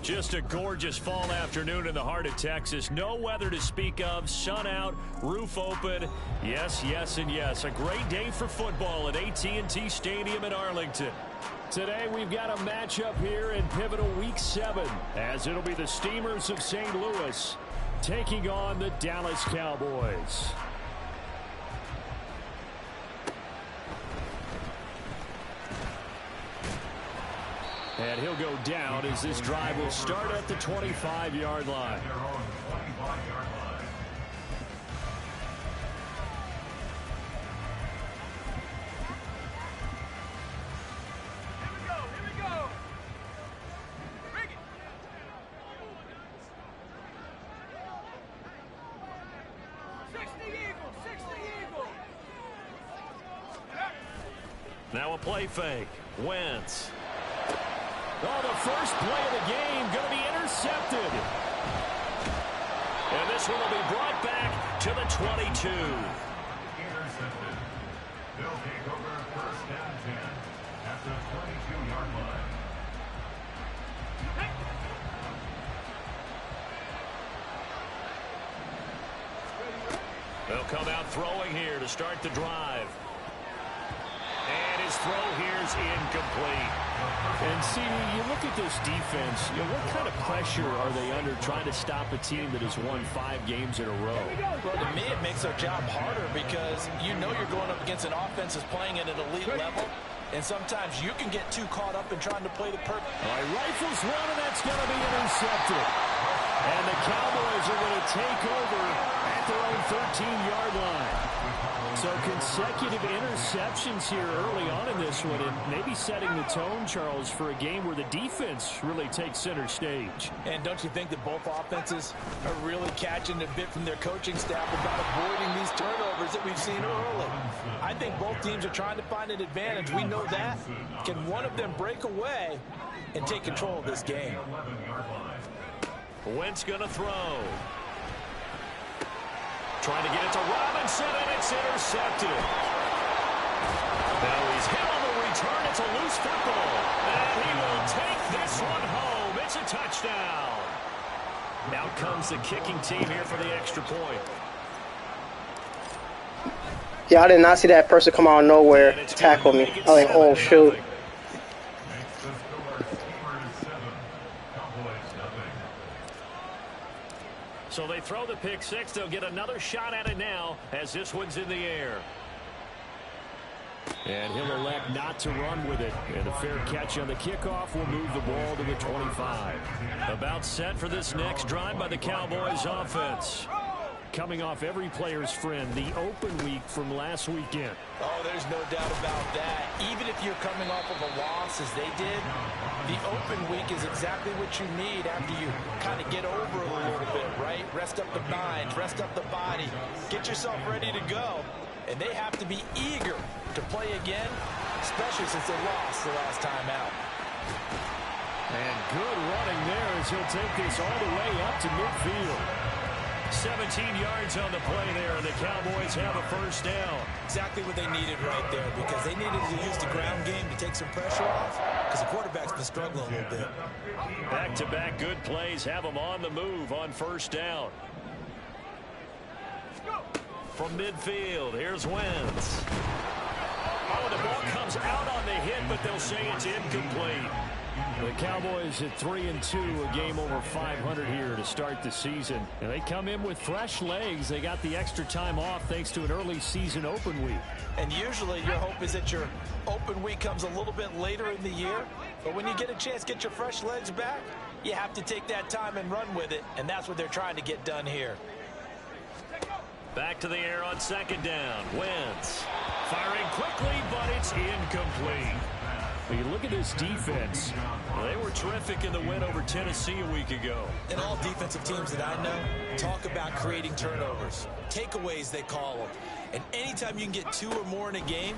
Just a gorgeous fall afternoon in the heart of Texas. No weather to speak of. Sun out, roof open. Yes, yes, and yes. A great day for football at AT&T Stadium in Arlington. Today we've got a matchup here in pivotal week 7, as it'll be the Steamers of St. Louis taking on the Dallas Cowboys. And he'll go down as this drive will start at the 25-yard line. Now a play fake. Wentz. Oh, the first play of the game going to be intercepted. And this one will be brought back to the 22. Intercepted. They'll take over first and 10 at the 22-yard line. They'll come out throwing here to start the drive. And his throw here is incomplete. And see, you look at this defense, what kind of pressure are they under trying to stop a team that has won 5 games in a row? Well, to me, it makes their job harder because you know you're going up against an offense that's playing at an elite level. And sometimes you can get too caught up in trying to play the perfect. All right, rifles one, and that's going to be intercepted. And the Cowboys are going to take over at their own 13-yard line. So consecutive interceptions here early on in this one, and maybe setting the tone, Charles, for a game where the defense really takes center stage. And don't you think that both offenses are really catching a bit from their coaching staff about avoiding these turnovers that we've seen early? I think both teams are trying to find an advantage. We know that. Can one of them break away and take control of this game? Wentz going to throw. Trying to get it to Robinson, and it's intercepted. Now he's hit on the return. It's a loose football. And he will take this one home. It's a touchdown. Now comes the kicking team here for the extra point. Yeah, I did not see that person come out of nowhere to tackle me. I was like, oh, shoot. So they throw the pick six. They'll get another shot at it now as this one's in the air. And he'll elect not to run with it. And a fair catch on the kickoff will move the ball to the 25. About set for this next drive by the Cowboys offense. Coming off every player's friend, the open week from last weekend. Oh, there's no doubt about that. Even if you're coming off of a loss as they did, the open week is exactly what you need after you kind of get over it a little bit, right? Rest up the mind, rest up the body, get yourself ready to go. And they have to be eager to play again, especially since they lost the last time out. And good running there as he'll take this all the way up to midfield. 17 yards on the play there, and the Cowboys have a first down. Exactly what they needed right there, because they needed to use the ground game to take some pressure off, because the quarterback's been struggling a little bit. Back-to-back good plays have them on the move on first down. From midfield, here's Wentz. Oh, the ball comes out on the hit, but they'll say it's incomplete. The Cowboys at 3-2, a game over 500 here to start the season. And they come in with fresh legs. They got the extra time off thanks to an early season open week. And usually your hope is that your open week comes a little bit later in the year. But when you get a chance to get your fresh legs back, you have to take that time and run with it. And that's what they're trying to get done here. Back to the air on second down. Wentz firing quickly, but it's incomplete. You look at this defense. They were terrific in the win over Tennessee a week ago. And all defensive teams that I know talk about creating turnovers. Takeaways, they call them. And anytime you can get 2 or more in a game,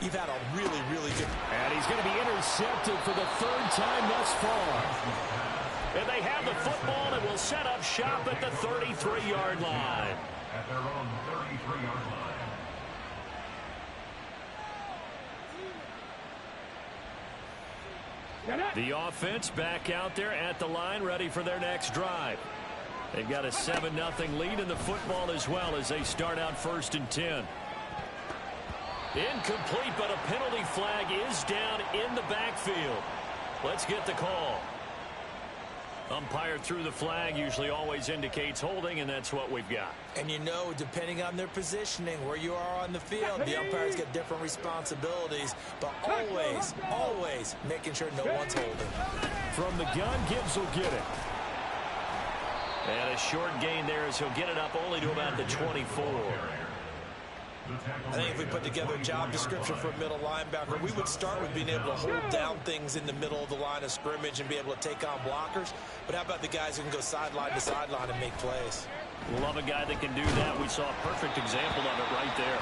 you've had a really, really good... And he's going to be intercepted for the 3rd time thus far. And they have the football and will set up shop at the 33-yard line. At their own 33-yard line. The offense back out there at the line, ready for their next drive. They've got a 7-0 lead in the football as well as they start out 1st and 10. Incomplete, but a penalty flag is down in the backfield. Let's get the call. Umpire threw the flag, usually always indicates holding, and that's what we've got. And you know, depending on their positioning, where you are on the field, the umpires get different responsibilities, but always making sure no one's holding. From the gun, Gibbs will get it. And a short gain there as he'll get it up only to about the 24. I think if we put together a job description for a middle linebacker, we would start with being able to hold down things in the middle of the line of scrimmage and be able to take on blockers. But how about the guys who can go sideline to sideline and make plays? Love a guy that can do that. We saw a perfect example of it right there.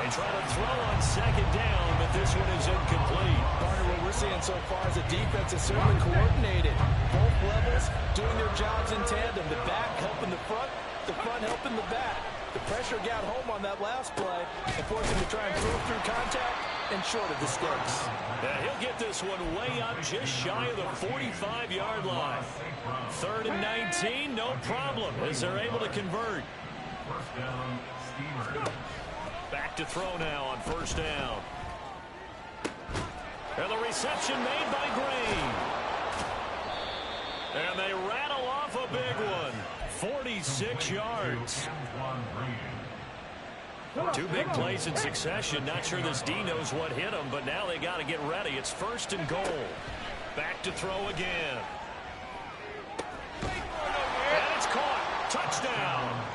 They try to throw on 2nd down, but this one is incomplete. Partner, what we're seeing so far is a defense is certainly coordinated. Both levels doing their jobs in tandem. The back helping the front helping the back. The pressure got home on that last play and forced him to try and throw through contact and short of the sticks. Yeah, he'll get this one way up just shy of the 45-yard line. 3rd and 19, no problem as they're able to convert. Back to throw now on 1st down. And the reception made by Green. And they rattle off a big one. 46 yards. 2 big plays in succession. Not sure this D knows what hit him, but now they got to get ready. It's 1st and goal. Back to throw again. And it's caught. Touchdown.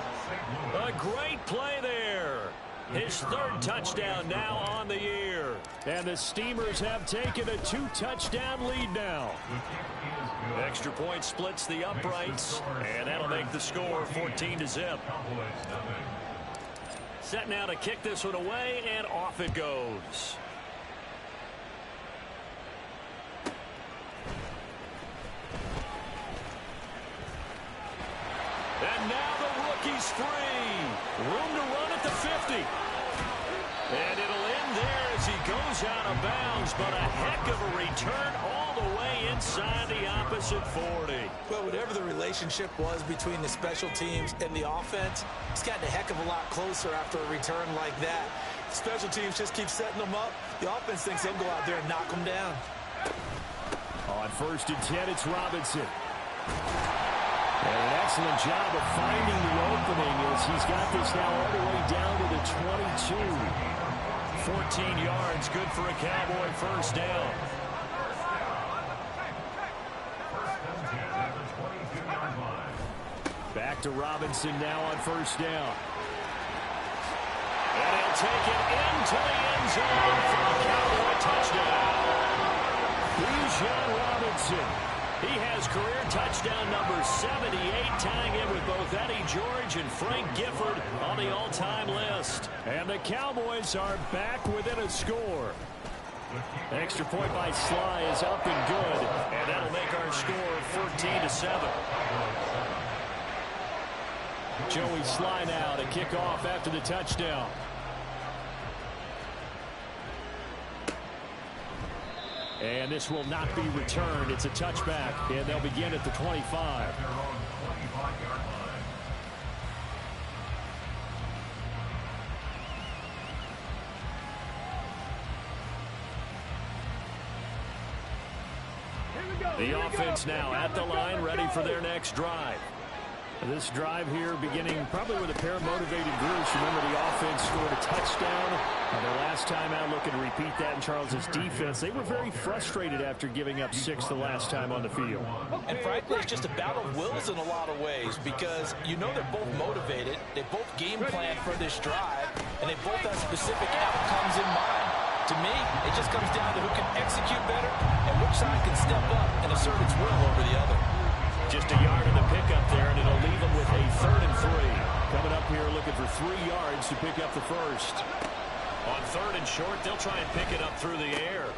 A great play there. His 3rd touchdown now on the year. And the Steamers have taken a 2-touchdown lead now. Extra point splits the uprights, and that'll make the score 14-0. Set now to kick this one away, and off it goes. And now the rookie's free. Room to run at the 50. And it'll end there as he goes out of bounds, but a heck of a return all the way inside the opposite 40. Well, whatever the relationship was between the special teams and the offense, it's gotten a heck of a lot closer after a return like that. Special teams just keep setting them up. The offense thinks they'll go out there and knock them down. On 1st and 10, it's Robinson. And an excellent job of finding the opening as he's got this now all the way down to the 22. 14 yards, good for a Cowboy 1st down. Back to Robinson now on 1st down. And he'll take it into the end zone for a Cowboy touchdown. Bijan Robinson. He has career touchdown number 78, tying in with both Eddie George and Frank Gifford on the all-time list. And the Cowboys are back within a score. Extra point by Sly is up and good, and that'll make our score 14-7. Joey Sly now to kick off after the touchdown. And this will not be returned. It's a touchback, and they'll begin at the 25. The offense now at the line, ready for their next drive. This drive here beginning probably with a pair of motivated groups. Remember, the offense scored a touchdown. The last time out, looking to repeat that in Charles's defense. They were very frustrated after giving up 6 the last time on the field. And frankly, it's just a battle of wills in a lot of ways because you know they're both motivated. They both game plan for this drive, and they both have specific outcomes in mind. To me, it just comes down to who can execute better and which side can step up and assert its will over the other. Just a yard in the pickup there, and it'll leave them with a 3rd and 3. Coming up here looking for 3 yards to pick up the first. On 3rd and short, they'll try and pick it up through the air.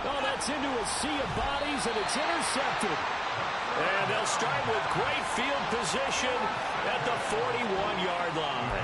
Oh, that's into a sea of bodies, and it's intercepted. And they'll start with great field position at the 41-yard line.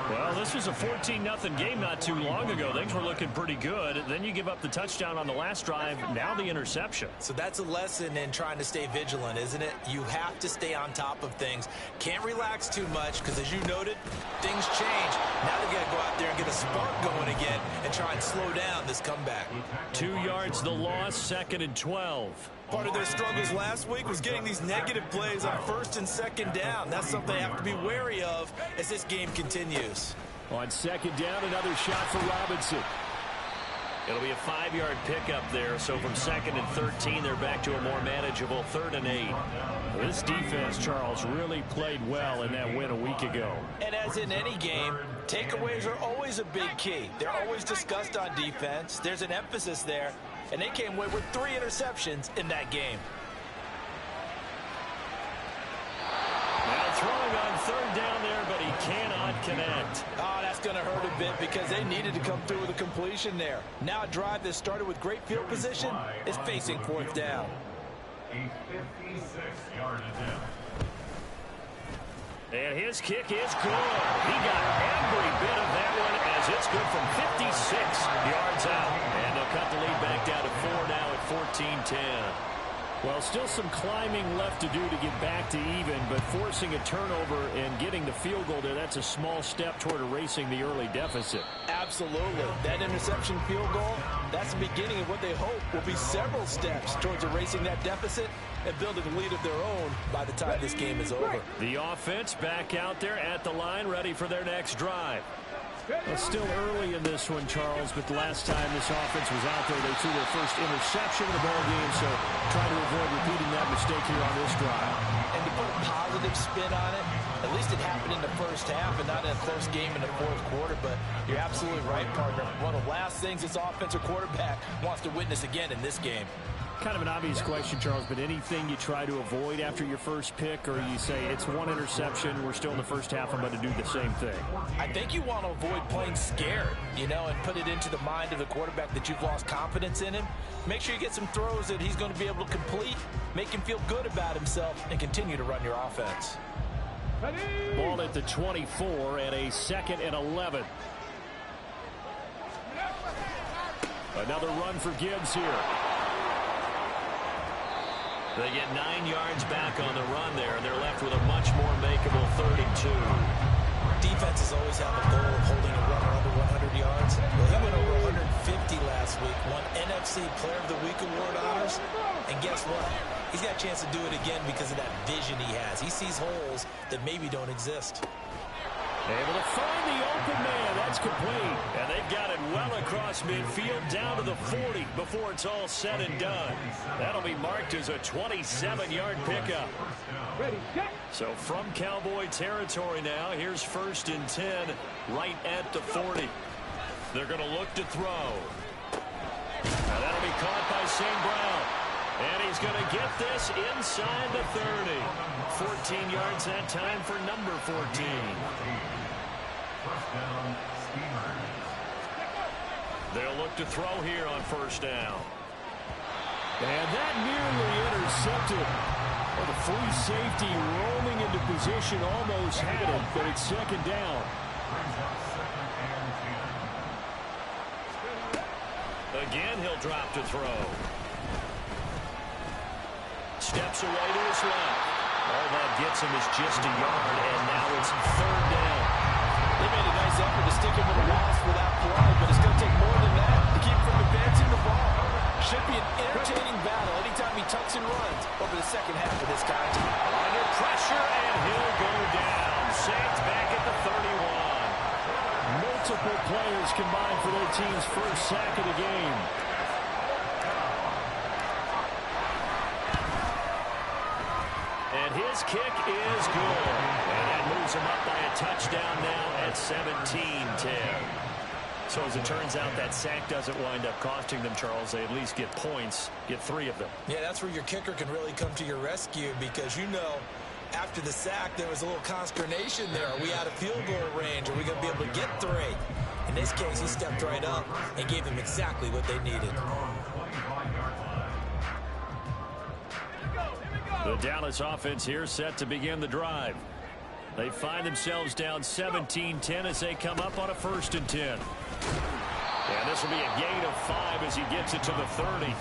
Well, this was a 14-0 game not too long ago. Things were looking pretty good. Then you give up the touchdown on the last drive. Now the interception. So that's a lesson in trying to stay vigilant, isn't it? You have to stay on top of things. Can't relax too much because, as you noted, things change. Now they've got to go out there and get a spark going again and try and slow down this comeback. 2 yards the loss, 2nd and 12. Part of their struggles last week was getting these negative plays on 1st and 2nd down. That's something they have to be wary of as this game continues. On 2nd down, another shot for Robinson. It'll be a 5-yard pickup there. So from 2nd and 13, they're back to a more manageable 3rd and 8. This defense, Charles, really played well in that win a week ago. And as in any game, takeaways are always a big key. They're always discussed on defense. There's an emphasis there. And they came away with 3 interceptions in that game. Now throwing on 3rd down there, but he cannot connect. Oh, that's going to hurt a bit because they needed to come through with a completion there. Now a drive that started with great field position is facing 4th down. A 56-yard attempt. And his kick is good. He got every bit of that one as it's good from 56 yards out. And they'll cut the lead back down to 4 now at 14-10. Well, still some climbing left to do to get back to even, but forcing a turnover and getting the field goal there, that's a small step toward erasing the early deficit. Absolutely. That interception field goal, that's the beginning of what they hope will be several steps towards erasing that deficit and building a lead of their own by the time this game is over. The offense back out there at the line, ready for their next drive. It's still early in this one, Charles, but the last time this offense was out there, they threw their first interception of the ball game, so try to avoid repeating that mistake here on this drive. And to put a positive spin on it, at least it happened in the first half and not in a close game in the 4th quarter, but you're absolutely right, partner. One of the last things this offensive quarterback wants to witness again in this game. Kind of an obvious question, Charles, but anything you try to avoid after your first pick, or you say it's 1 interception, we're still in the first half, I'm going to do the same thing? I think you want to avoid playing scared, you know, and put it into the mind of the quarterback that you've lost confidence in him. Make sure you get some throws that he's going to be able to complete, make him feel good about himself, and continue to run your offense. Ball at the 24 and a 2nd and 11. Another run for Gibbs here. They get 9 yards back on the run there, and they're left with a much more makeable 32. Defenses always have a goal of holding a runner under 100 yards. Well, he went over 150 last week, won NFC Player of the Week award honors, and guess what? He's got a chance to do it again because of that vision he has. He sees holes that maybe don't exist. Able to find the open man. That's complete. And they've got it well across midfield down to the 40 before it's all said and done. That'll be marked as a 27-yard pickup. So from Cowboy territory now, here's 1st and 10 right at the 40. They're going to look to throw. Now that'll be caught by St. Brown. And he's going to get this inside the 30. 14 yards that time for number 14. They'll look to throw here on 1st down. And that nearly intercepted. Well, the free safety rolling into position almost had it, but it's 2nd down. Again, he'll drop to throw. Steps away to his left. All that gets him is just a yard, and now it's 3rd down. They made a nice effort to stick him with a loss for that play, but it's going to take more than that to keep from advancing the ball. Should be an entertaining battle anytime he tucks and runs over the 2nd half of this contest. Under pressure, and he'll go down. Saints back at the 31. Multiple players combined for their team's first sack of the game. And his kick is good. And that moves him up by a touchdown now at 17-10. So as it turns out, that sack doesn't wind up costing them, Charles. They at least get points, get 3 of them. Yeah, that's where your kicker can really come to your rescue because, you know, after the sack, there was a little consternation there. Are we out of field goal range? Are we going to be able to get 3? In this case, he stepped right up and gave them exactly what they needed. The Dallas offense here set to begin the drive. They find themselves down 17-10 as they come up on a 1st and 10. And this will be a gain of 5 as he gets it to the 30.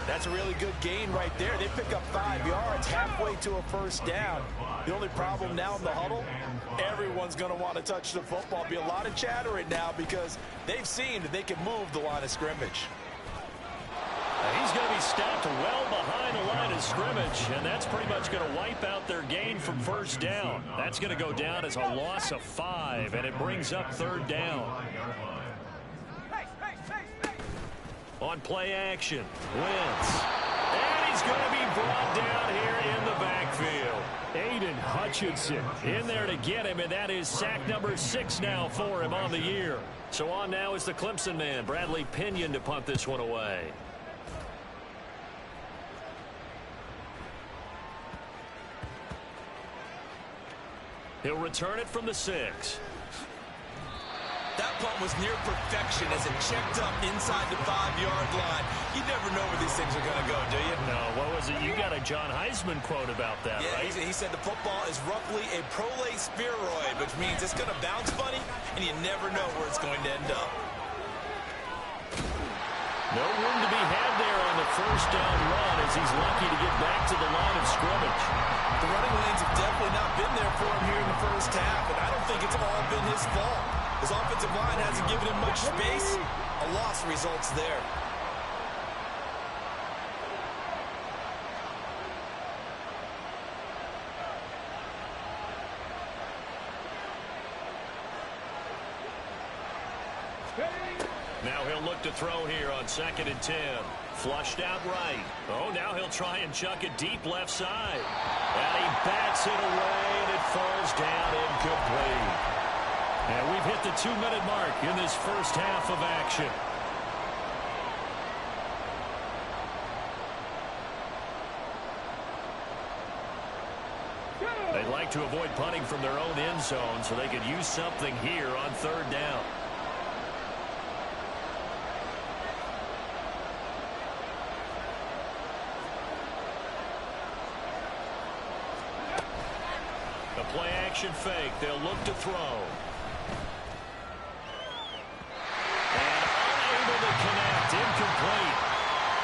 That's a really good gain right there. They pick up 5 yards halfway to a 1st down. The only problem now in the huddle, everyone's going to want to touch the football. Be a lot of chatter right now because they've seen that they can move the line of scrimmage. He's going to be stopped well behind the line of scrimmage, and that's pretty much going to wipe out their gain from 1st down. That's going to go down as a loss of 5, and it brings up 3rd down. On play action, Wentz. And he's going to be brought down here in the backfield. Aiden Hutchinson in there to get him, and that is sack number 6 now for him on the year. So on now is the Clemson man, Bradley Pinion, to punt this one away. He'll return it from the 6. That punt was near perfection as it checked up inside the 5-yard line. You never know where these things are going to go, do you? No, what was it? You got a John Heisman quote about that, yeah, right? He said the football is roughly a prolate spheroid, which means it's going to bounce funny, and you never know where it's going to end up. No room to be had there on the 1st down run as he's lucky to get back to the line of scrimmage. The running lanes have definitely not been there for him here in the 1st half, and I don't think it's all been his fault. His offensive line hasn't given him much space. A loss results there. Now he'll look to throw here on 2nd and 10. Flushed out right. Oh, now he'll try and chuck it deep left side. And he bats it away, and it falls down incomplete. And we've hit the 2-minute mark in this 1st half of action. They'd like to avoid punting from their own end zone so they could use something here on 3rd down. The play action fake. They'll look to throw. And unable to connect. Incomplete.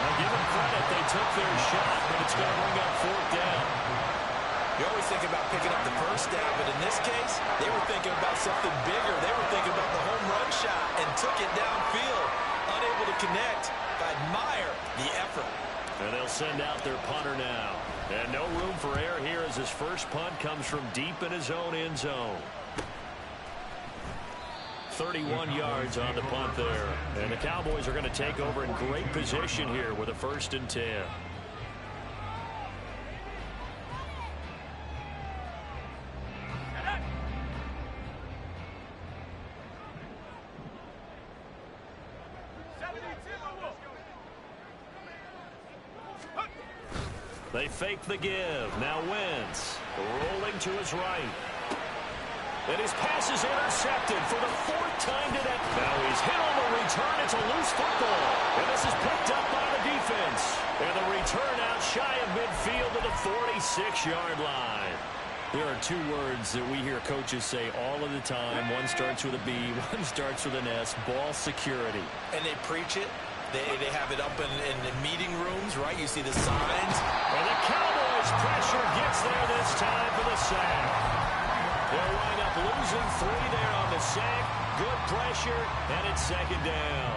Now give them credit. They took their shot, but it's going to bring up 4th down. You always think about picking up the 1st down, but in this case, they were thinking about something bigger. They were thinking about the home run shot and took it downfield. Unable to connect. I admire the effort. And they'll send out their punter now. And no room for error here as his first punt comes from deep in his own end zone. 31 yards on the punt there. And the Cowboys are going to take over in great position here with a 1st and 10. They fake the give. Now Wentz rolling to his right. And his pass is intercepted for the 4th time today. Now he's hit on the return. It's a loose football. And this is picked up by the defense. And the return out shy of midfield to the 46-yard line. There are 2 words that we hear coaches say all of the time. One starts with a B, one starts with an S. Ball security. And they preach it. They have it up in the meeting rooms, right? You see the signs. And the Cowboys pressure gets there this time for the sack. They'll wind up losing 3 there on the sack. Good pressure, and it's 2nd down.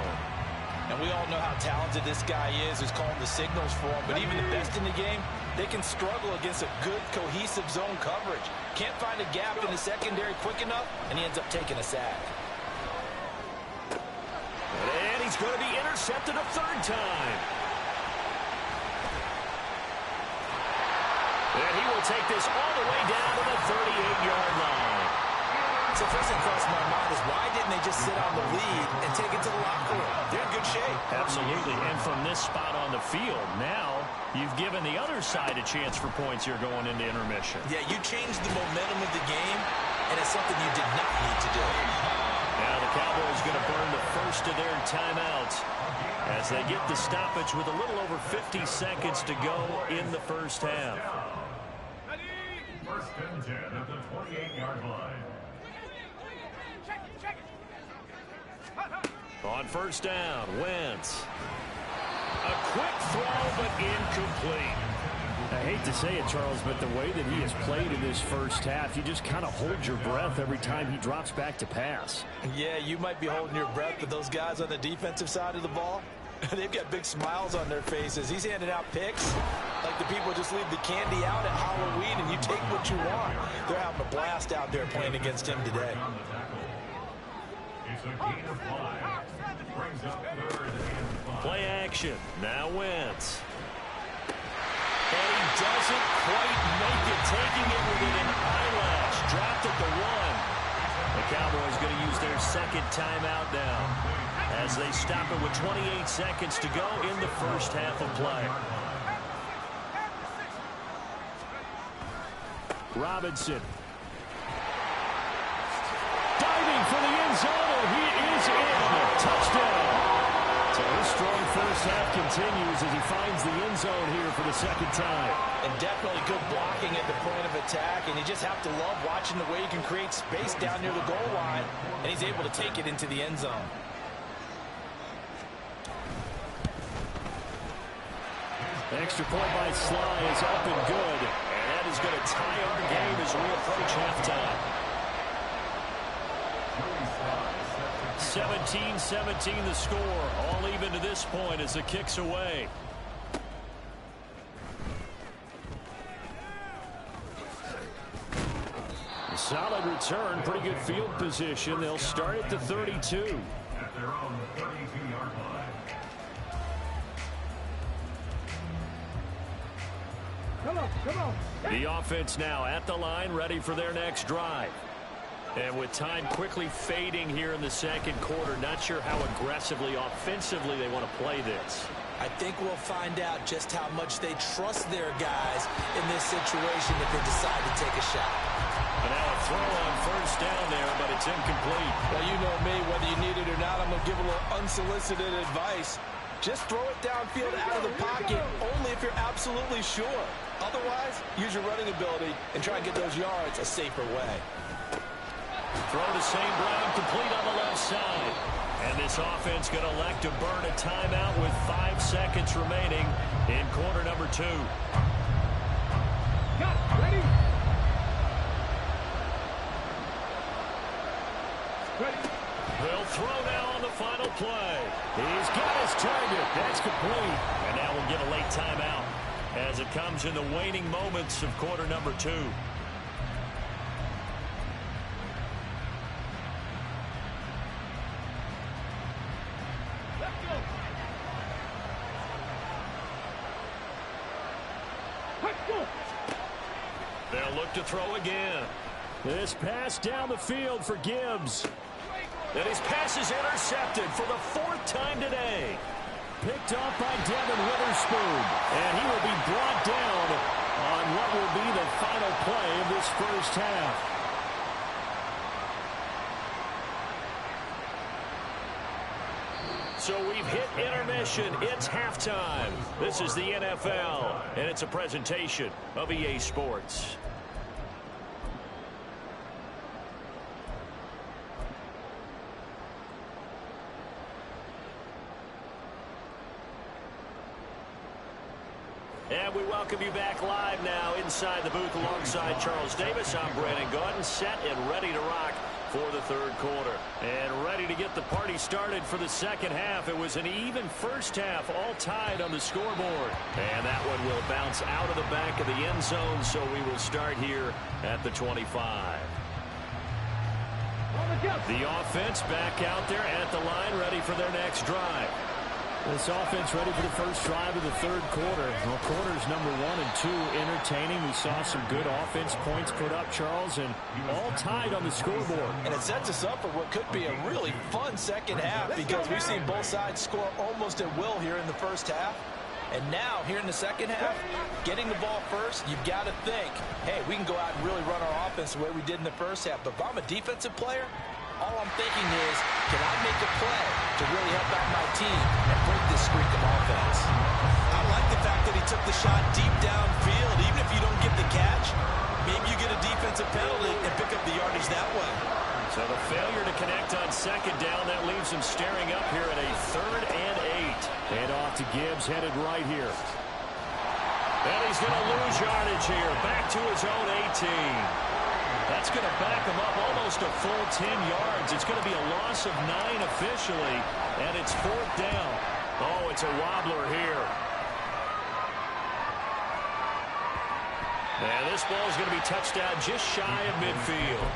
And we all know how talented this guy is who's calling the signals for him. But even the best in the game, they can struggle against a good, cohesive zone coverage. Can't find a gap in the secondary quick enough, and he ends up taking a sack. And he's going to be intercepted a 3rd time. And he will take this all the way down to the 38-yard line. So first thing crossed my mind is why didn't they just sit on the lead and take it to the locker room? They're in good shape. Absolutely. And from this spot on the field, now you've given the other side a chance for points here going into intermission. Yeah, you changed the momentum of the game, and it's something you did not need to do. Now the Cowboys going to burn the first of their timeouts as they get the stoppage with a little over 50 seconds to go in the first half. First and 10 at the 28-yard line. On first down, Wentz. A quick throw, but incomplete. I hate to say it, Charles, but the way that he has played in this first half, you just kind of hold your breath every time he drops back to pass. Yeah, you might be holding your breath, but those guys on the defensive side of the ball, they've got big smiles on their faces. He's handing out picks like the people just leave the candy out at Halloween and you take what you want. They're having a blast out there playing against him today. It's a gain of 5. Brings up third and 5. Play action. Now Wentz. And he doesn't quite make it, taking it within an eyelash. Dropped at the 1. The Cowboys going to use their second timeout now as they stop it with 28 seconds to go in the first half of play. Robinson. Diving for the end zone. He is in. Touchdown. So his strong first half continues as he finds the end zone here for the second time. And definitely good blocking at the point of attack, and you just have to love watching the way he can create space down near the goal line, and he's able to take it into the end zone. Extra point by Sly is up and good. And that is going to tie our game as we approach halftime. 17-17 the score. All even to this point as the kick's away. A solid return. Pretty good field position. They'll start at the 32. At their own 32-yard line. Come on. The offense now at the line, ready for their next drive. And with time quickly fading here in the second quarter, not sure how aggressively, offensively they want to play this. I think we'll find out just how much they trust their guys in this situation if they decide to take a shot. And now a throw on first down there, but it's incomplete. Well, you know me, whether you need it or not, I'm going to give a little unsolicited advice. Just throw it downfield out of the pocket, only if you're absolutely sure. Otherwise, use your running ability and try and get those yards a safer way. Throw to St. Brown, complete on the left side. And this offense going to elect to burn a timeout with 5 seconds remaining in quarter number 2. Ready? They'll throw now on the final play. He's got his target. That's complete. And now we'll get a late timeout as it comes in the waning moments of quarter number 2. They'll look to throw again. This pass down the field for Gibbs. And his pass is intercepted for the 4th time today. Picked off by Devin Witherspoon. And he will be brought down on what will be the final play of this first half. So we've hit intermission. It's halftime. This is the NFL, and it's a presentation of EA Sports. And we welcome you back live now inside the booth alongside Charles Davis. I'm Brandon Gaudin, set and ready to rock for the third quarter. And ready to get the party started for the second half. It was an even first half, all tied on the scoreboard. And that one will bounce out of the back of the end zone, so we will start here at the 25. The offense back out there at the line, ready for their next drive. This offense ready for the first drive of the third quarter. Well, quarters number 1 and 2 entertaining. We saw some good offense points put up, Charles, and all tied on the scoreboard. And it sets us up for what could be a really fun second half because we've seen both sides score almost at will here in the first half. And now, here in the second half, getting the ball first, you've got to think, hey, we can go out and really run our offense the way we did in the first half. But if I'm a defensive player, All I'm thinking is, can I make a play to really help out my team and break this streak of offense? I like the fact that he took the shot deep downfield. Even if you don't get the catch, maybe you get a defensive penalty and pick up the yardage that way. So the failure to connect on second down, that leaves him staring up here at a 3rd and 8. And off to Gibbs, headed right here. And he's going to lose yardage here. Back to his own 18. That's going to back him up almost a full 10 yards. It's going to be a loss of 9 officially, and it's 4th down. Oh, it's a wobbler here. And this ball is going to be touched down just shy of midfield.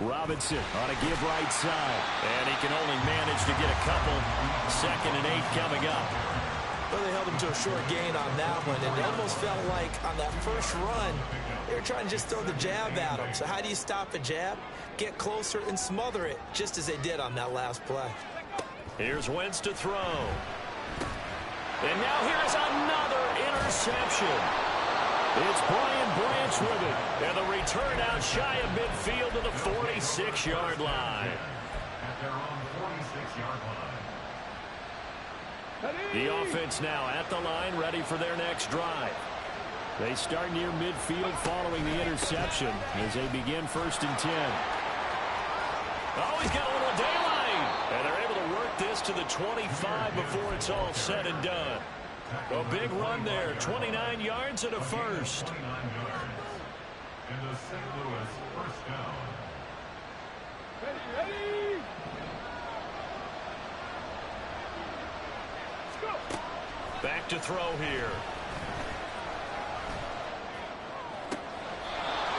Robinson on a give right side. And he can only manage to get a couple. 2nd and 8 coming up. Well, they held him to a short gain on that one, and it almost felt like on that first run, they were trying to just throw the jab at him. So how do you stop a jab? Get closer and smother it, just as they did on that last play. Here's Wentz to throw. And now here's another interception. It's Brian Branch with it. And the return out shy of midfield to the 46-yard line. At their own 46-yard line. The offense now at the line, ready for their next drive. They start near midfield following the interception as they begin 1st and 10. Oh, he's got a little daylight. And they're able to work this to the 25 before it's all said and done. A big run there, 29 yards and a first. 29 yards. Into St. Louis, 1st down. Ready. Let's go. Back to throw here.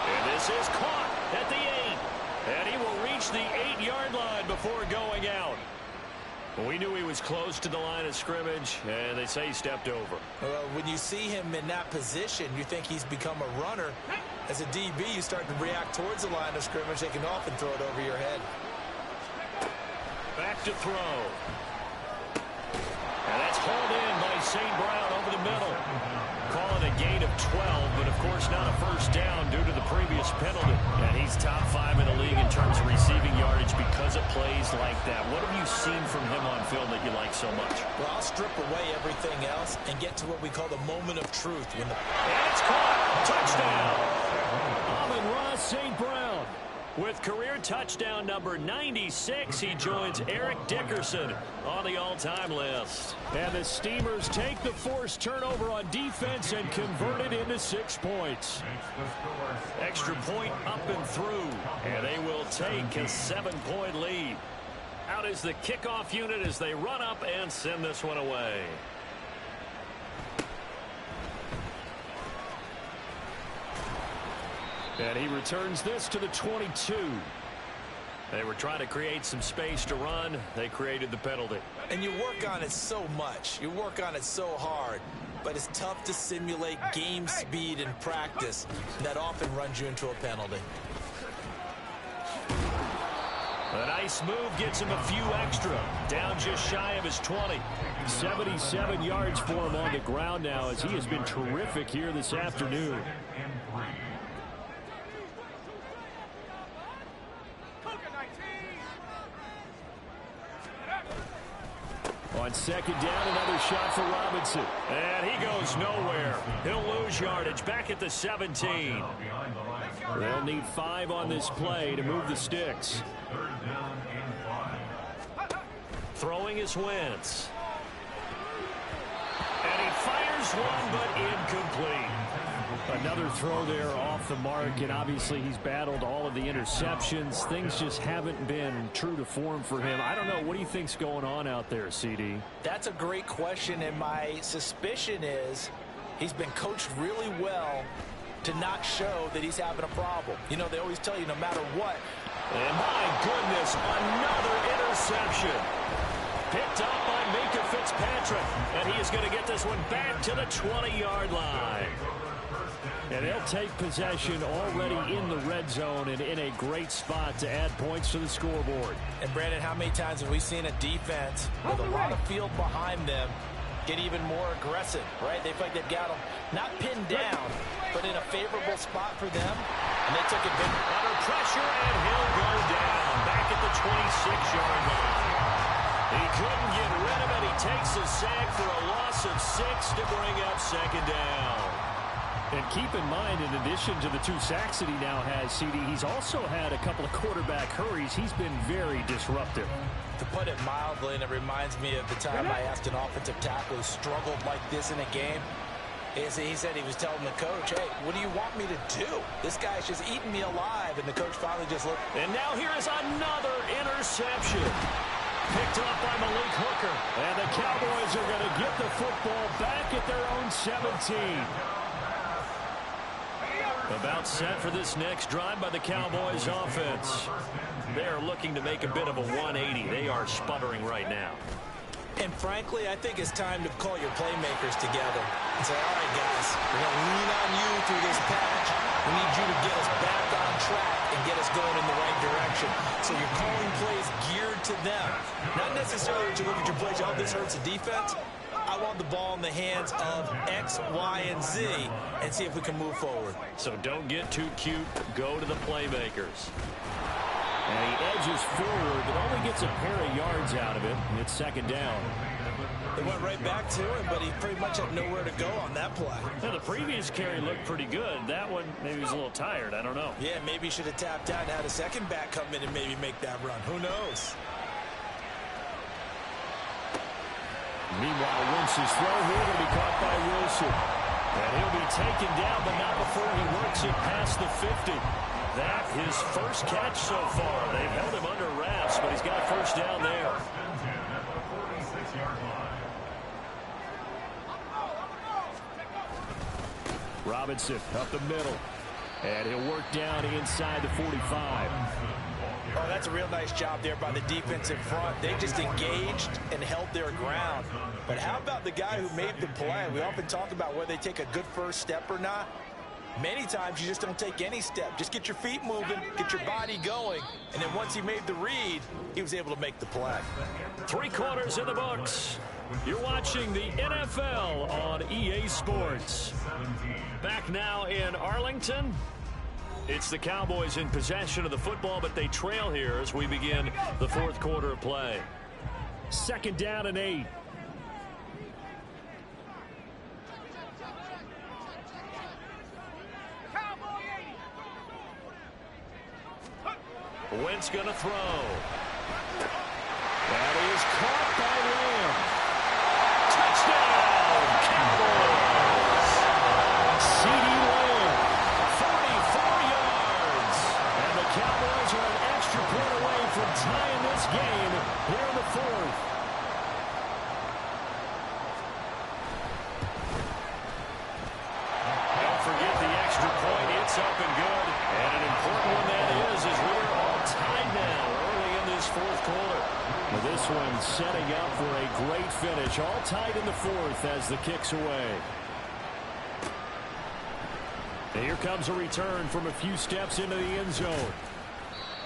And this is caught at the 8. And he will reach the 8-yard line before going out. We knew he was close to the line of scrimmage, and they say he stepped over. When you see him in that position, you think he's become a runner. As a DB, you start to react towards the line of scrimmage. They can often throw it over your head. Back to throw. And that's hauled in by St. Brown over the middle. Calling a gain of 12, but of course not a first down due to the previous penalty. And he's top 5 in the league in terms of receiving yardage because of plays like that. What have you seen from him on film that you like so much? Well, I'll strip away everything else and get to what we call the moment of truth. And it's caught. Touchdown. Amon-Ra St. Brown. With career touchdown number 96, he joins Eric Dickerson on the all-time list. And the Steamers take the forced turnover on defense and convert it into 6 points. Extra point up and through, and they will take a 7-point lead. Out is the kickoff unit as they run up and send this one away. And he returns this to the 22. They were trying to create some space to run. They created the penalty. And you work on it so much. You work on it so hard. But it's tough to simulate game speed in practice. That often runs you into a penalty. A nice move gets him a few extra. Down just shy of his 20. 77 yards for him on the ground now as he has been terrific here this afternoon. On 2nd down, another shot for Robinson. And he goes nowhere. He'll lose yardage back at the 17. They'll need 5 on this play to move the sticks. 3rd down and 5. Throwing is Wentz. And he fires one, but incomplete. Another throw there off the mark, and obviously he's battled all of the interceptions. Things just haven't been true to form for him. I don't know. What do you think's going on out there, CD? That's a great question, and my suspicion is he's been coached really well to not show that he's having a problem. You know, they always tell you no matter what. And my goodness, another interception. Picked up by Minka Fitzpatrick, and he is going to get this one back to the 20-yard line. And they'll take possession already in the red zone and in a great spot to add points to the scoreboard. And, Brandon, how many times have we seen a defense with a lot of field behind them get even more aggressive, right? They feel like they've got them not pinned down, but in a favorable spot for them, and they took advantage. Under pressure, and he'll go down back at the 26-yard line. He couldn't get rid of it. He takes a sack for a loss of 6 to bring up second down. And keep in mind, in addition to the 2 sacks that he now has, CD, he's also had a couple of quarterback hurries. He's been very disruptive. To put it mildly, and it reminds me of the time I asked an offensive tackle who struggled like this in a game. He said he was telling the coach, hey, what do you want me to do? This guy's just eating me alive. And the coach finally just looked. And now here is another interception. Picked up by Malik Hooker. And the Cowboys are going to get the football back at their own 17. About set for this next drive by the Cowboys offense. They're looking to make a bit of a 180. They are sputtering right now. And frankly, I think it's time to call your playmakers together and say, all right, guys, we're going to lean on you through this patch. We need you to get us back on track and get us going in the right direction. So you're calling plays geared to them. Not necessarily that you look at your plays, oh, this hurts the defense. I want the ball in the hands of X, Y, and Z and see if we can move forward. So don't get too cute. Go to the playmakers. And he edges forward, but only gets a pair of yards out of it, and it's second down. They went right back to him, but he pretty much had nowhere to go on that play. Now, the previous carry looked pretty good. That one, maybe he was a little tired. I don't know. Yeah, maybe he should have tapped out and had a second back come in and maybe make that run. Who knows? Meanwhile, Wentz's throw here will be caught by Wilson. And he'll be taken down, but not before he works it past the 50. That his first catch so far. They've held him under wraps, but he's got a first down there. Robinson up the middle. And he'll work down inside the 45. Oh, that's a real nice job there by the defensive front. They just engaged and held their ground. But how about the guy who made the play? We often talk about whether they take a good first step or not. Many times you just don't take any step. Just get your feet moving, get your body going, and then once he made the read, he was able to make the play. 3 quarters in the books. You're watching the NFL on EA Sports. Back now in Arlington. It's the Cowboys in possession of the football, but they trail here as we begin the 4th quarter of play. Second down and 8. Wentz going to throw. That is caught by Lamb. Touchdown, Cowboys. CD Lamb, 44 yards. And the Cowboys are an extra point away from tying this game here in the 4th. Don't forget the extra point. It's up and good. And an important one that is as we're all tied now early in this 4th quarter. Well, this one setting up for a great finish. All tied in the 4th as the kick's away. And here comes a return from a few steps into the end zone.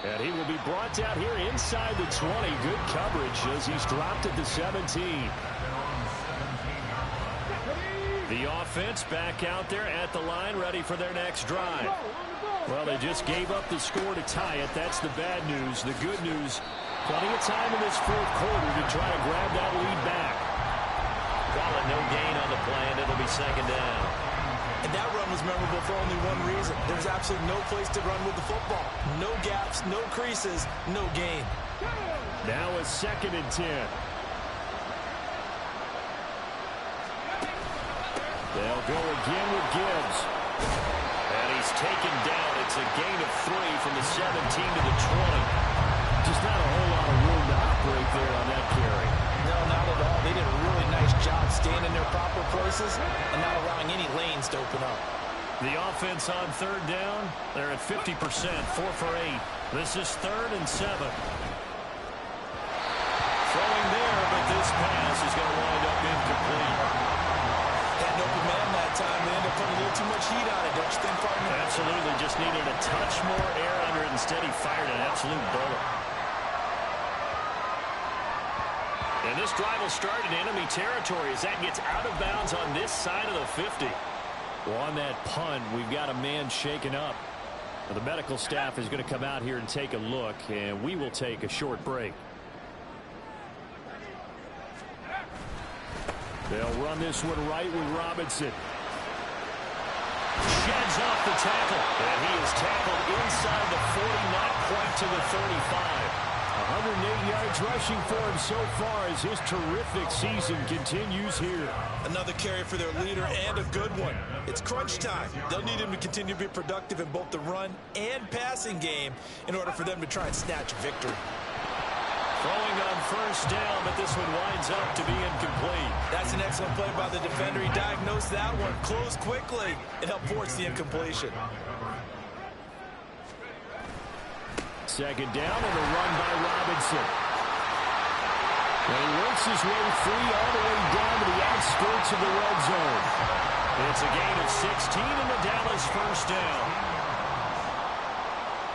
And he will be brought down here inside the 20. Good coverage as he's dropped at the 17. The offense back out there at the line, ready for their next drive. Well, they just gave up the score to tie it. That's the bad news. The good news, plenty of time in this 4th quarter to try to grab that lead back. Call it no gain on the play, and it'll be second down. And that run was memorable for only one reason. There's absolutely no place to run with the football. No gaps, no creases, no gain. Now a 2nd and 10. They'll go again with Gibbs. And he's taken down. It's a gain of 3 from the 17 to the 20. Just not a whole lot of room to operate there on that carry. No, not at all. They did a really nice job staying in their proper places and not allowing any lanes to open up. The offense on 3rd down, they're at 50%, 4 for 8. This is 3rd and 7. Throwing there, but this pass is going to wind up incomplete. Had an open man that that time. They end up putting a little too much heat on it, don't you think, partner? Absolutely. Just needed a touch more air under it. Instead, he fired an absolute bullet. And this drive will start in enemy territory as that gets out of bounds on this side of the 50. Well, on that punt, we've got a man shaken up. Well, the medical staff is going to come out here and take a look, and we will take a short break. They'll run this one right with Robinson. Sheds off the tackle. And he is tackled inside the 40, not quite to the 35. 108 yards rushing for him so far as his terrific season continues here. Another carry for their leader and a good one. It's crunch time. They'll need him to continue to be productive in both the run and passing game in order for them to try and snatch victory. Throwing on first down, but this one winds up to be incomplete. That's an excellent play by the defender. He diagnosed that one, closed quickly, and helped force the incompletion. Second down and a run by Robinson. And he works his way free all the way down to the outskirts of the red zone. It's a gain of 16 in the Dallas first down.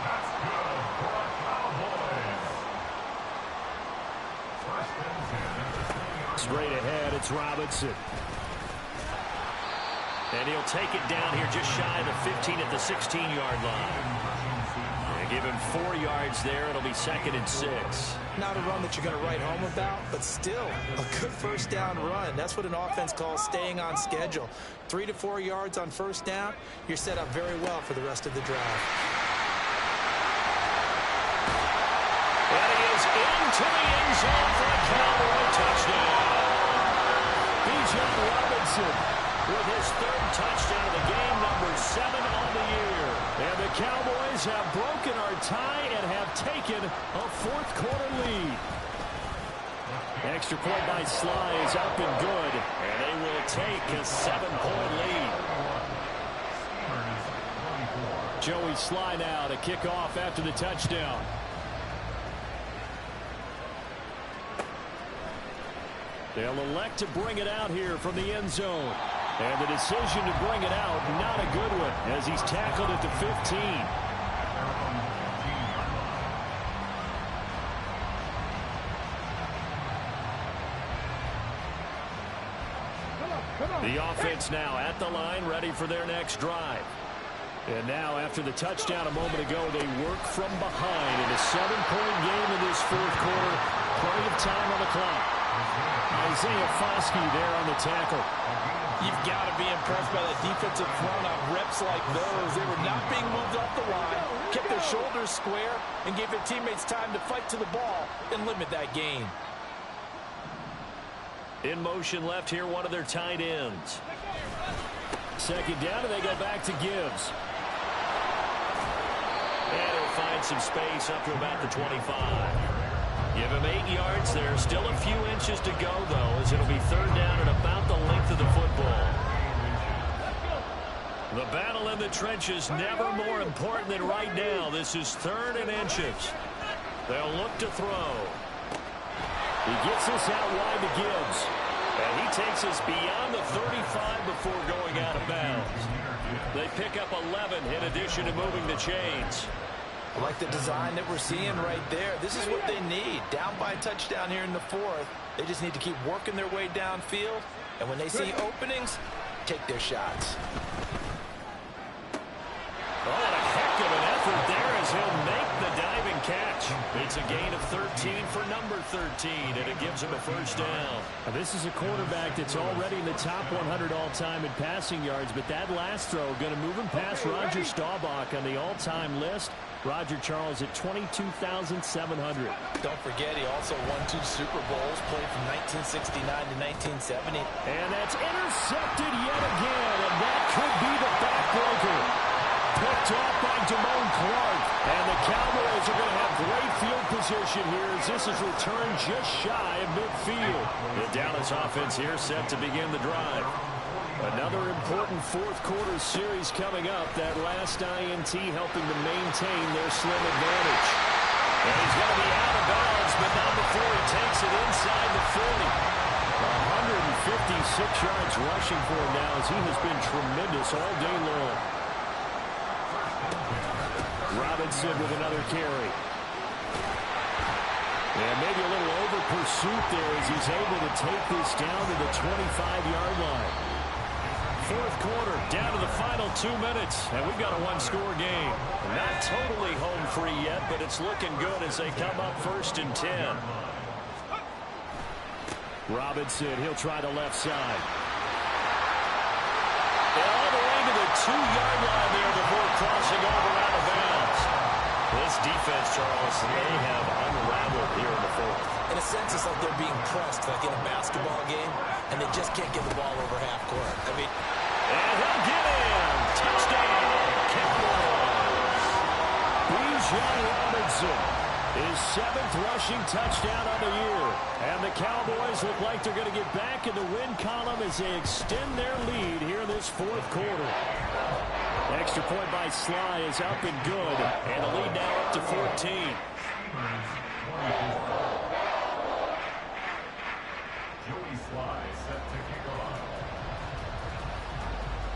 That's good for the Cowboys. First and 10. Straight ahead, it's Robinson. And he'll take it down here just shy of the 15 at the 16-yard line. Give him 4 yards there. It'll be 2nd and 6. Not a run that you're going to write home about, but still a good first down run. That's what an offense calls staying on schedule. 3 to 4 yards on first down. You're set up very well for the rest of the drive. And he is into the end zone for a Cowboy touchdown. Bijan Robinson with his 3rd touchdown of the game, number 7 on the year. And the Cowboys have broken our tie and have taken a 4th quarter lead. Extra point by Sly is up and good. And they will take a 7-point lead. Joey Sly now to kick off after the touchdown. They'll elect to bring it out here from the end zone. And the decision to bring it out, not a good one, as he's tackled at the 15. The offense now at the line, ready for their next drive. And now, after the touchdown a moment ago, they work from behind in a 7-point game in this 4th quarter. Plenty of time on the clock. Isaiah Foskey there on the tackle. You've got to be impressed by that defensive front on reps like those. They were not being moved off the line, kept their shoulders square, and gave their teammates time to fight to the ball and limit that gain. In motion left here, one of their tight ends. Second down, and they go back to Gibbs. And he'll find some space up to about the 25. Give him 8 yards there. Still a few inches to go, though, as it'll be 3rd down at about the length of the football. The battle in the trenches never more important than right now. This is 3rd and inches. They'll look to throw. He gets this out wide to Gibbs. And he takes us beyond the 35 before going out of bounds. They pick up 11 in addition to moving the chains. I like the design that we're seeing right there. This is what they need. Down by a touchdown here in the 4th. They just need to keep working their way downfield. And when they see openings, take their shots. Oh, and a heck of an effort there as he'll make the diving catch. It's a gain of 13 for number 13, and it gives him a first down. Now, this is a quarterback that's already in the top 100 all-time in passing yards, but that last throw going to move him past Roger Staubach on the all-time list. Roger Charles at 22,700. Don't forget, he also won 2 Super Bowls, played from 1969 to 1970. And that's intercepted yet again, and that could be the backbreaker. Picked off by Damone Clark. And the Cowboys are going to have great field position here as this is returned just shy of midfield. The Dallas offense here set to begin the drive. Another important 4th quarter series coming up. That last INT helping to maintain their slim advantage. And he's going to be out of bounds, but not before he takes it inside the 40. 150 yards rushing for him now, as he has been tremendous all day long. Robinson with another carry. And maybe a little over pursuit there as he's able to take this down to the 25-yard line. Fourth quarter, down to the final 2 minutes, and we've got a one-score game. Not totally home free yet, but it's looking good as they come up 1st and 10. Robinson, he'll try the left side. All the way to the 2-yard line there before crossing over out of bounds. This defense, Charles, they have unraveled here in the fourth. In a sense, it's like they're being pressed, like in a basketball game, and they just can't get the ball over half court. I mean, and he'll get in. Touchdown, Cowboys. Bijan Robinson, his 7th rushing touchdown on the year. And the Cowboys look like they're going to get back in the win column as they extend their lead here in this fourth quarter. Extra point by Sly is up and good. And the lead now up to 14.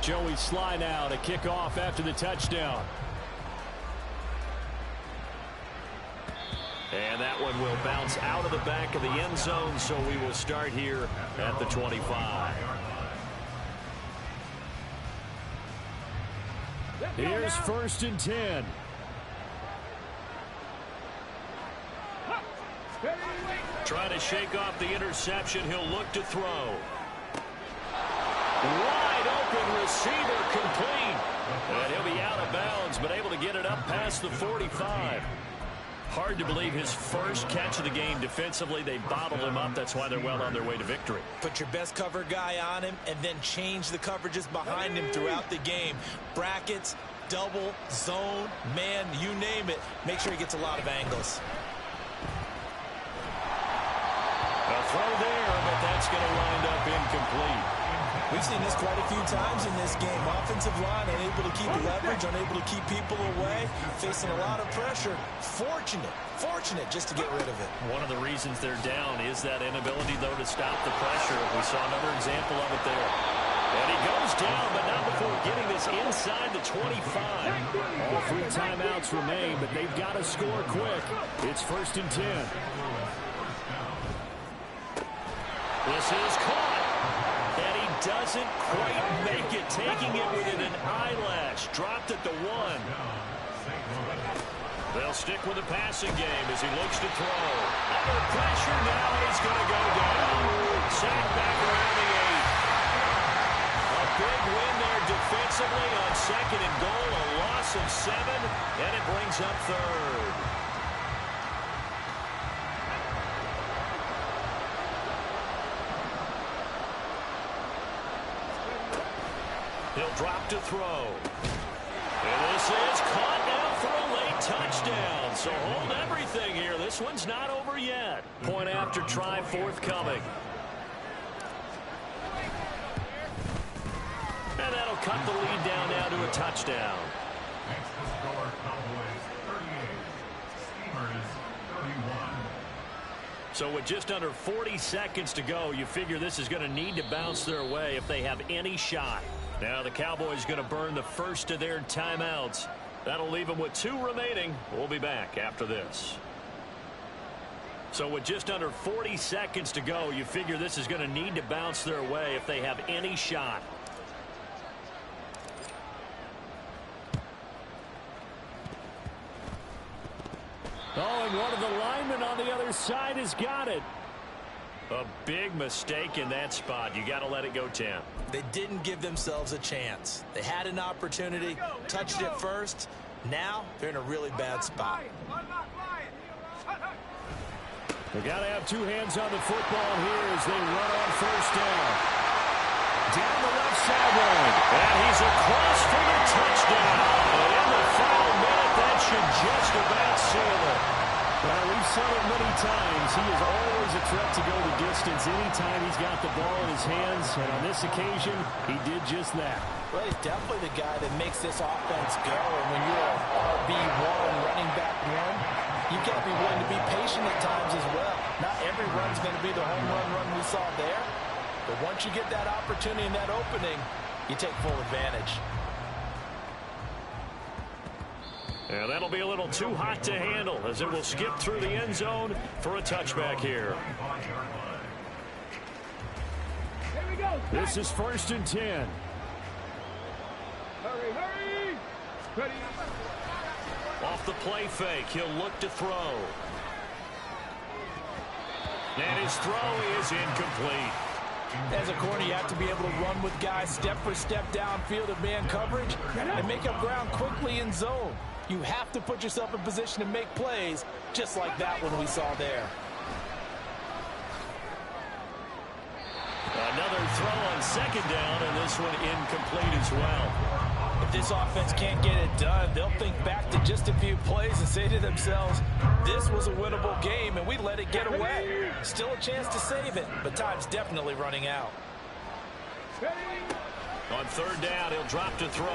Joey Sly now to kick off after the touchdown. And that one will bounce out of the back of the end zone, so we will start here at the 25. Here's 1st and 10. Trying to shake off the interception. He'll look to throw. Wide open receiver, complete. And he'll be out of bounds, but able to get it up past the 45. Hard to believe his first catch of the game defensively. They bottled him up. That's why they're well on their way to victory. put your best cover guy on him and then change the coverages behind him throughout the game. Brackets, double, zone, man, you name it. Make sure he gets a lot of angles. A throw there, but that's going to wind up incomplete. We've seen this quite a few times in this game. Offensive line unable to keep leverage, unable to keep people away, facing a lot of pressure. Fortunate just to get rid of it. One of the reasons they're down is that inability, though, to stop the pressure. We saw another example of it there. And he goes down, but not before getting this inside the 25. All 3 timeouts remain, but they've got to score quick. It's 1st and 10. This is caught. And he doesn't quite make it, taking it within an eyelash. Dropped at the 1. They'll stick with the passing game as he looks to throw. Under pressure now, and he's going to go down. Sacked back around the 8. A big win there defensively on 2nd and goal. A loss of 7, and it brings up 3rd. He'll drop to throw. And this is caught now for a late touchdown. So hold everything here. This one's not over yet. Point after try forthcoming. And that'll cut the lead down now to a touchdown. Next to score, Cowboys 38, Steamers 31. So with just under 40 seconds to go, you figure this is going to need to bounce their way if they have any shot. Now the Cowboys going to burn the first of their timeouts. That'll leave them with 2 remaining. We'll be back after this. So with just under 40 seconds to go, you figure this is going to need to bounce their way if they have any shot. Oh, and one of the linemen on the other side has got it. A big mistake in that spot. You got to let it go, Tim. They didn't give themselves a chance. They had an opportunity, touched it first. Now they're in a really bad spot. They got to have 2 hands on the football here as they run on 1st down. Down the left sideline. And he's across for the touchdown. And in the final minute, that should just about seal it. Well, we've said it many times. He is always a threat to go the distance anytime he's got the ball in his hands. And on this occasion, he did just that. Well, he's definitely the guy that makes this offense go. And when you're a RB1, running back 1, you've got to be willing to be patient at times as well. Not every run's going to be the home run we saw there. But once you get that opportunity and that opening, you take full advantage. And that'll be a little too hot to handle as it will skip through the end zone for a touchback here. This is 1st and 10. Hurry! Ready? Off the play fake, he'll look to throw. And his throw is incomplete. As a corner, you have to be able to run with guys step for step downfield of man coverage and make up ground quickly in zone. You have to put yourself in position to make plays, just like that one we saw there. Another throw on 2nd down, and this one incomplete as well. If this offense can't get it done, they'll think back to just a few plays and say to themselves, this was a winnable game, and we let it get away. Still a chance to save it, but time's definitely running out. On 3rd down, he'll drop to throw.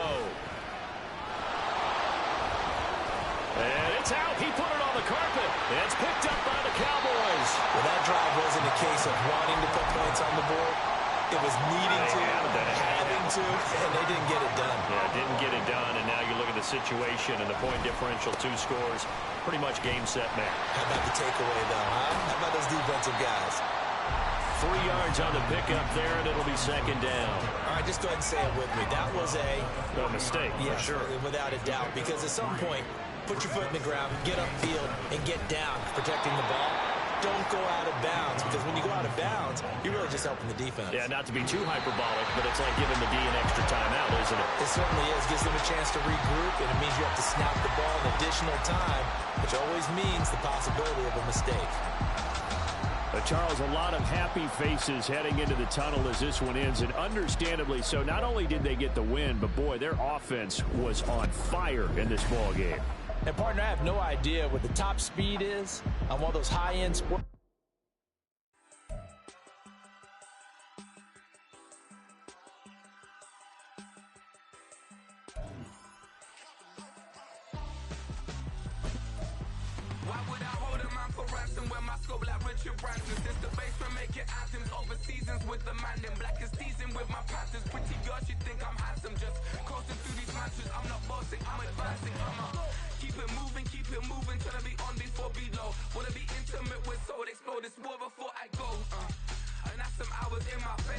And it's out. He put it on the carpet. It's picked up by the Cowboys. Well, that drive wasn't a case of wanting to put points on the board. It was needing to, having to, and they didn't get it done. Yeah, didn't get it done, and now you look at the situation and the point differential, 2 scores, pretty much game, set, match. How about the takeaway, though, huh? How about those defensive guys? 3 yards on the pickup there, and it'll be 2nd down. All right, just go ahead and say it with me. That was a mistake, yeah, for sure. Without a doubt, because at some point, put your foot in the ground, get upfield, and get down protecting the ball. Don't go out of bounds, because when you go out of bounds, you're really just helping the defense. Yeah, not to be too hyperbolic, but it's like giving the D an extra timeout, isn't it? It certainly is. Gives them a chance to regroup, and it means you have to snap the ball an additional time, which always means the possibility of a mistake. Charles, a lot of happy faces heading into the tunnel as this one ends, and understandably so. Not only did they get the win, but boy, their offense was on fire in this ball game. And partner, I have no idea what the top speed is on one of those high-end sports. Why would I hold a man for ransom when my scope like Richard Branson? Since the basement making items over seasons with the man in black is teasing with my patterns. Pretty girl, she think I'm handsome. Just coasting through these mansions. I'm not bossing, I'm advancing. Keep it moving, trying to be on before below. Wanna be intimate with soul, explode this war before I go. And that's some hours in my face.